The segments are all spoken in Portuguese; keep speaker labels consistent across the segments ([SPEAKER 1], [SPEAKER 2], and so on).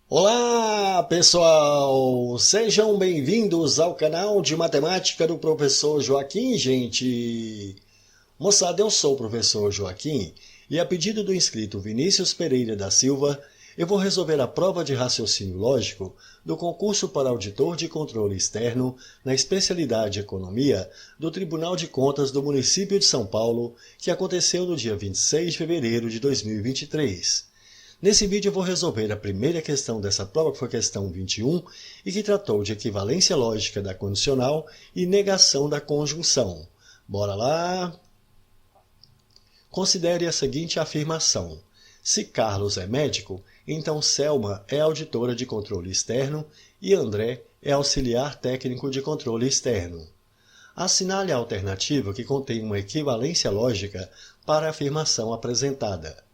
[SPEAKER 1] Olá, pessoal! Sejam bem-vindos ao canal de matemática do professor Joaquim, gente! Moçada, eu sou o professor Joaquim e a pedido do inscrito Vinícius Pereira da Silva, eu vou resolver a prova de raciocínio lógico do concurso para auditor de controle externo na especialidade Economia do Tribunal de Contas do município de São Paulo, que aconteceu no dia 26 de fevereiro de 2023. Nesse vídeo eu vou resolver a primeira questão dessa prova, que foi a questão 21, e que tratou de equivalência lógica da condicional e negação da conjunção. Bora lá! Considere a seguinte afirmação. Se Carlos é médico, então Selma é auditora de controle externo e André é auxiliar técnico de controle externo. Assinale a alternativa que contém uma equivalência lógica para a afirmação apresentada.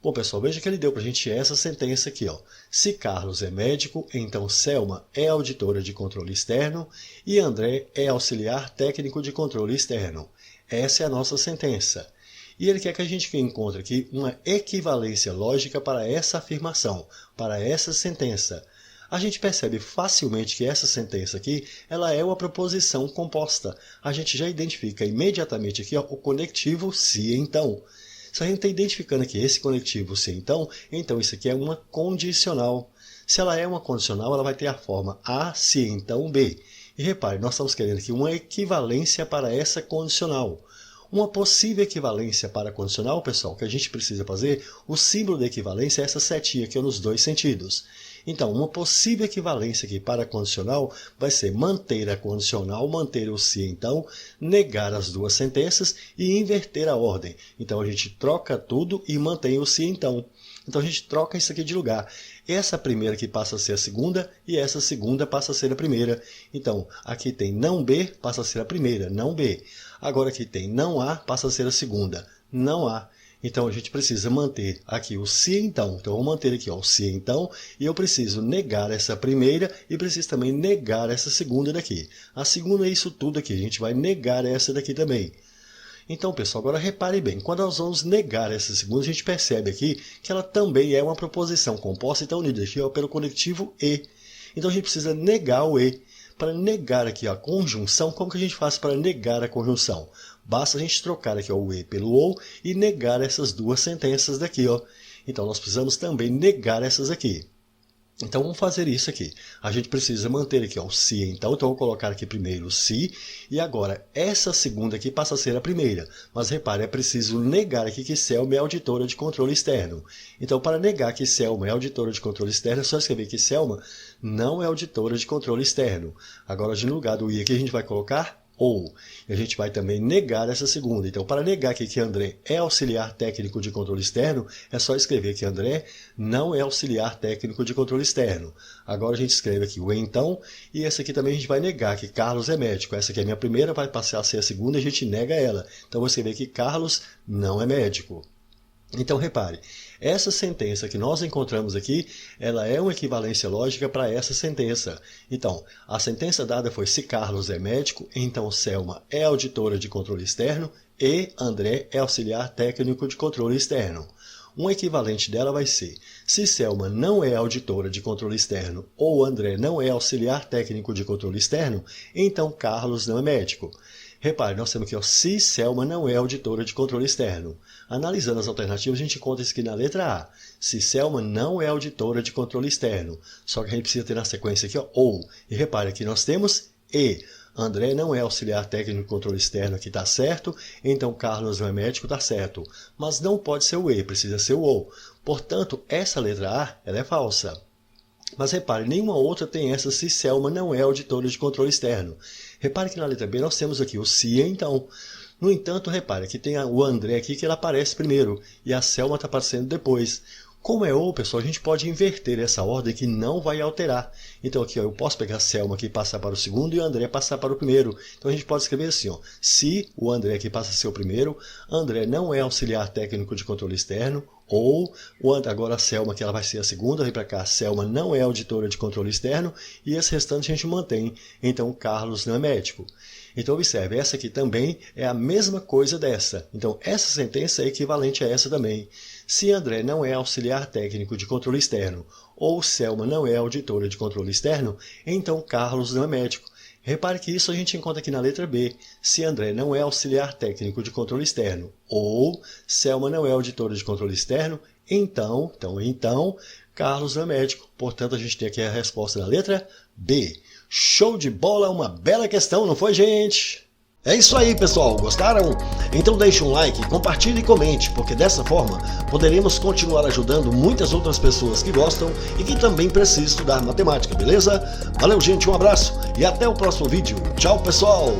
[SPEAKER 1] Bom, pessoal, veja que ele deu para a gente essa sentença aqui, ó. Se Carlos é médico, então Selma é auditora de controle externo e André é auxiliar técnico de controle externo. Essa é a nossa sentença. E ele quer que a gente encontre aqui uma equivalência lógica para essa afirmação, para essa sentença. A gente percebe facilmente que essa sentença aqui, ela é uma proposição composta. A gente já identifica imediatamente aqui, ó, o conectivo se então. Se a gente está identificando aqui esse conectivo se então isso aqui é uma condicional. Se ela é uma condicional, ela vai ter a forma A se então B. E repare, nós estamos querendo aqui uma equivalência para essa condicional. Uma possível equivalência para a condicional, pessoal, que a gente precisa fazer, o símbolo da equivalência é essa setinha aqui nos dois sentidos. Então, uma possível equivalência aqui para a condicional vai ser manter a condicional, manter o se então, negar as duas sentenças e inverter a ordem. Então, a gente troca tudo e mantém o se então. Então, a gente troca isso aqui de lugar. Essa primeira aqui passa a ser a segunda e essa segunda passa a ser a primeira. Então, aqui tem não B, passa a ser a primeira, não B. Agora aqui tem não A, passa a ser a segunda, não A. Então, a gente precisa manter aqui o se então. Então, eu vou manter aqui ó, o se então e eu preciso negar essa primeira e preciso também negar essa segunda daqui. A segunda é isso tudo aqui, a gente vai negar essa daqui também. Então, pessoal, agora repare bem, quando nós vamos negar essa segunda, a gente percebe aqui que ela também é uma proposição composta e está unida aqui ó, pelo conectivo E. Então, a gente precisa negar o E. Para negar aqui a conjunção, como que a gente faz para negar a conjunção? Basta a gente trocar aqui ó, o E pelo OU e negar essas duas sentenças daqui. Ó. Então, nós precisamos também negar essas aqui. Então, vamos fazer isso aqui. A gente precisa manter aqui ó, o se então. Então, eu vou colocar aqui primeiro o se. E agora, essa segunda aqui passa a ser a primeira. Mas repare, é preciso negar aqui que Selma é auditora de controle externo. Então, para negar que Selma é auditora de controle externo, é só escrever que Selma não é auditora de controle externo. Agora, no lugar do i aqui, a gente vai colocar ou. E a gente vai também negar essa segunda. Então, para negar aqui que André é auxiliar técnico de controle externo, é só escrever que André não é auxiliar técnico de controle externo. Agora a gente escreve aqui o então, e essa aqui também a gente vai negar que Carlos é médico. Essa aqui é a minha primeira, vai passar a ser a segunda e a gente nega ela. Então, vou escrever que Carlos não é médico. Então, repare, essa sentença que nós encontramos aqui, ela é uma equivalência lógica para essa sentença. Então, a sentença dada foi se Carlos é médico, então Selma é auditora de controle externo e André é auxiliar técnico de controle externo. Um equivalente dela vai ser, se Selma não é auditora de controle externo ou André não é auxiliar técnico de controle externo, então Carlos não é médico. Repare, nós temos aqui, ó, se Selma não é auditora de controle externo. Analisando as alternativas, a gente encontra isso aqui na letra A. Se Selma não é auditora de controle externo. Só que a gente precisa ter na sequência aqui, ó, ou. E repare, aqui nós temos E. André não é auxiliar técnico de controle externo, aqui está certo. Então, Carlos não é médico, está certo. Mas não pode ser o E, precisa ser o ou. Portanto, essa letra A, ela é falsa. Mas repare, nenhuma outra tem essa se Selma não é auditora de controle externo. Repare que na letra B nós temos aqui o se então. No entanto, repare que tem o André aqui que ele aparece primeiro e a Selma está aparecendo depois. Como é ou, pessoal, a gente pode inverter essa ordem que não vai alterar. Então aqui ó, eu posso pegar a Selma aqui e passar para o segundo e o André passar para o primeiro. Então a gente pode escrever assim, ó, se o André aqui passa a ser o primeiro, André não é auxiliar técnico de controle externo, ou agora a Selma que ela vai ser a segunda, vem para cá, a Selma não é auditora de controle externo e esse restante a gente mantém. Então o Carlos não é médico. Então observe, essa aqui também é a mesma coisa dessa. Então essa sentença é equivalente a essa também. Se André não é auxiliar técnico de controle externo, ou Selma não é auditora de controle externo, então Carlos não é médico. Repare que isso a gente encontra aqui na letra B. Se André não é auxiliar técnico de controle externo ou Selma não é auditora de controle externo, então, Carlos não é médico. Portanto, a gente tem aqui a resposta da letra B. Show de bola, uma bela questão, não foi, gente? É isso aí, pessoal. Gostaram? Então deixe um like, compartilhe e comente, porque dessa forma poderemos continuar ajudando muitas outras pessoas que gostam e que também precisam estudar matemática, beleza? Valeu, gente, um abraço e até o próximo vídeo. Tchau, pessoal!